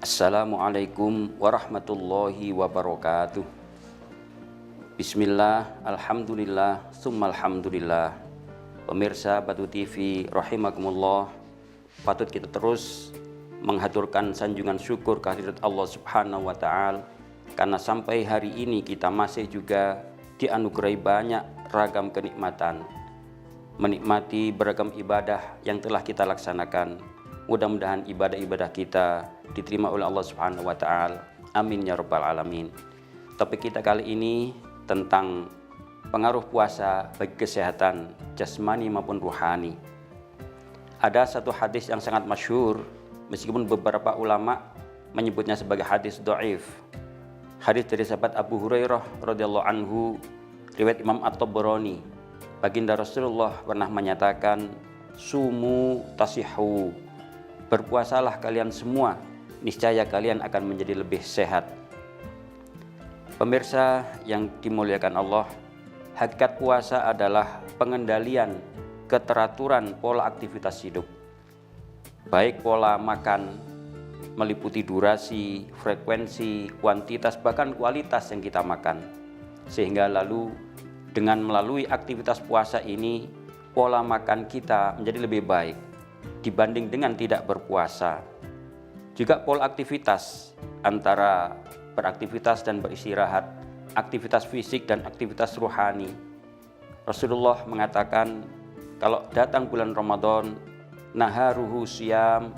Assalamualaikum warahmatullahi wabarakatuh. Bismillah, alhamdulillah, summa alhamdulillah. Pemirsa Batu TV rahimakumullah, patut kita terus menghaturkan sanjungan syukur kehadirat Allah Subhanahu wa Ta'ala, karena sampai hari ini kita masih juga dianugerahi banyak ragam kenikmatan, menikmati beragam ibadah yang telah kita laksanakan. Mudah-mudahan ibadah-ibadah kita diterima oleh Allah Subhanahu wa Ta'ala. Amin ya rabbal alamin. Topik kita kali ini tentang pengaruh puasa bagi kesehatan jasmani maupun rohani. Ada satu hadis yang sangat masyhur, meskipun beberapa ulama menyebutnya sebagai hadis dhaif. Hadis dari sahabat Abu Hurairah radhiyallahu anhu, riwayat Imam At-Tabrani. Baginda Rasulullah pernah menyatakan, "Sumu tasihu." Berpuasalah kalian semua, niscaya kalian akan menjadi lebih sehat. Pemirsa yang dimuliakan Allah, hakikat puasa adalah pengendalian keteraturan pola aktivitas hidup. Baik pola makan, meliputi durasi, frekuensi, kuantitas, bahkan kualitas yang kita makan. Sehingga lalu dengan melalui aktivitas puasa ini, pola makan kita menjadi lebih baik dibanding dengan tidak berpuasa. Juga pola aktivitas antara beraktivitas dan beristirahat, aktivitas fisik dan aktivitas rohani. Rasulullah mengatakan, kalau datang bulan Ramadan, naharuhu siyam,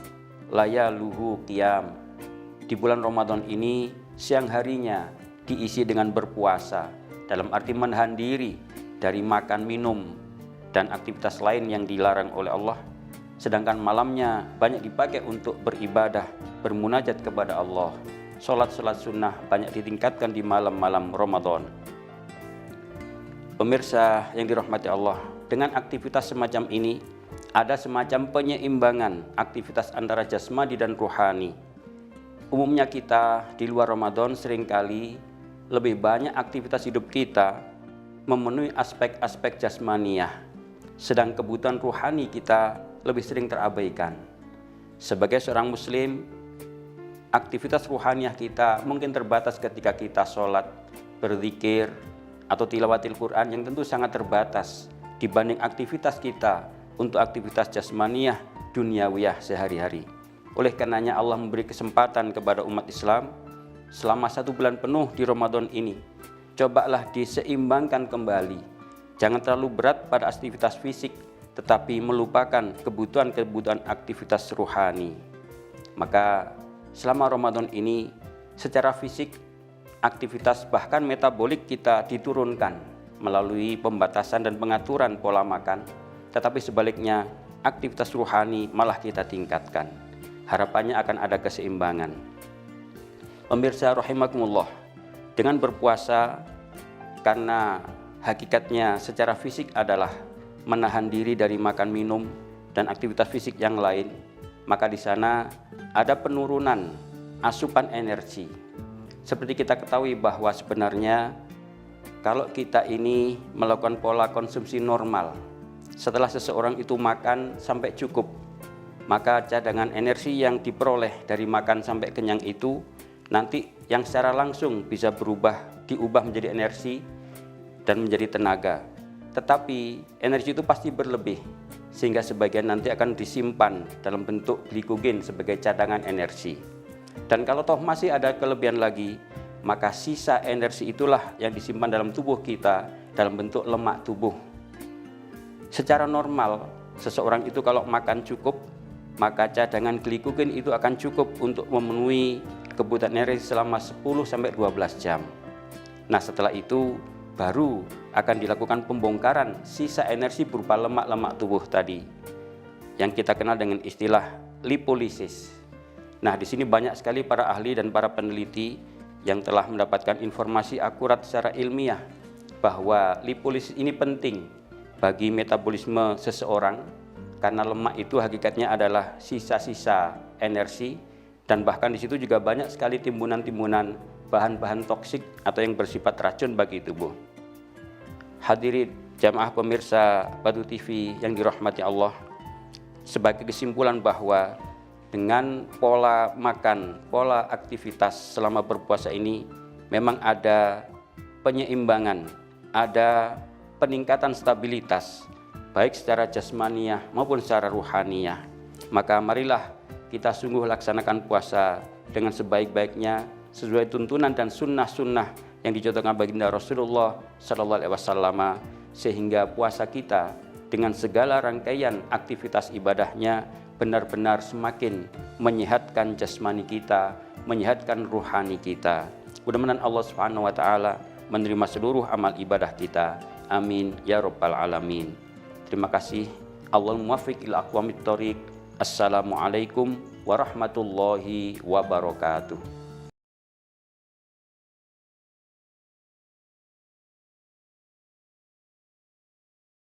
layaluhu qiyam. Di bulan Ramadan ini, siang harinya diisi dengan berpuasa, dalam arti menahan diri dari makan, minum, dan aktivitas lain yang dilarang oleh Allah. Sedangkan malamnya banyak dipakai untuk beribadah, bermunajat kepada Allah. Sholat-sholat sunnah banyak ditingkatkan di malam-malam Ramadan. Pemirsa yang dirahmati Allah, dengan aktivitas semacam ini, ada semacam penyeimbangan aktivitas antara jasmani dan rohani. Umumnya kita di luar Ramadan seringkali lebih banyak aktivitas hidup kita memenuhi aspek-aspek jasmaniyah, sedang kebutuhan rohani kita lebih sering terabaikan. Sebagai seorang muslim, aktivitas ruhaniyah kita mungkin terbatas ketika kita sholat, berzikir, atau tilawatil Quran, yang tentu sangat terbatas dibanding aktivitas kita untuk aktivitas jasmaniyah duniawiyah sehari-hari. Oleh karenanya Allah memberi kesempatan kepada umat Islam selama 1 bulan penuh di Ramadan ini. Cobalah diseimbangkan kembali. Jangan terlalu berat pada aktivitas fisik, tetapi melupakan kebutuhan-kebutuhan aktivitas rohani. Maka selama Ramadan ini, secara fisik, aktivitas bahkan metabolik kita diturunkan melalui pembatasan dan pengaturan pola makan, tetapi sebaliknya aktivitas rohani malah kita tingkatkan. Harapannya akan ada keseimbangan. Pemirsa rahimakumullah, dengan berpuasa, karena hakikatnya secara fisik adalah menahan diri dari makan, minum, dan aktivitas fisik yang lain, maka di sana ada penurunan asupan energi. Seperti kita ketahui bahwa sebenarnya kalau kita ini melakukan pola konsumsi normal, setelah seseorang itu makan sampai cukup, maka cadangan energi yang diperoleh dari makan sampai kenyang itu nanti yang secara langsung bisa diubah menjadi energi dan menjadi tenaga. Tetapi energi itu pasti berlebih, sehingga sebagian nanti akan disimpan dalam bentuk glikogen sebagai cadangan energi. Dan kalau toh masih ada kelebihan lagi, maka sisa energi itulah yang disimpan dalam tubuh kita dalam bentuk lemak tubuh. Secara normal, seseorang itu kalau makan cukup, maka cadangan glikogen itu akan cukup untuk memenuhi kebutuhan energi selama 10-12 jam. Nah, setelah itu baru akan dilakukan pembongkaran sisa energi berupa lemak-lemak tubuh tadi, yang kita kenal dengan istilah lipolisis. Nah, di sini banyak sekali para ahli dan para peneliti yang telah mendapatkan informasi akurat secara ilmiah bahwa lipolisis ini penting bagi metabolisme seseorang, karena lemak itu hakikatnya adalah sisa-sisa energi, dan bahkan di situ juga banyak sekali timbunan-timbunan bahan-bahan toksik atau yang bersifat racun bagi tubuh. Hadirin jamaah pemirsa Batu TV yang dirahmati Allah, sebagai kesimpulan bahwa dengan pola makan, pola aktivitas selama berpuasa ini memang ada penyeimbangan, ada peningkatan stabilitas, baik secara jasmaniah maupun secara ruhaniyah. Maka marilah kita sungguh laksanakan puasa dengan sebaik-baiknya, sesuai tuntunan dan sunnah-sunnah yang dicontohkan baginda Rasulullah Sallallahu Alaihi Wasallam, sehingga puasa kita dengan segala rangkaian aktivitas ibadahnya benar-benar semakin menyehatkan jasmani kita, menyehatkan ruhani kita. Mudah-mudahan Allah Subhanahu wa taala menerima seluruh amal ibadah kita. Amin ya rabbal alamin. Terima kasih. Allahumma muwaffiq ila aqwamit thoriq. Assalamualaikum warahmatullahi wabarakatuh.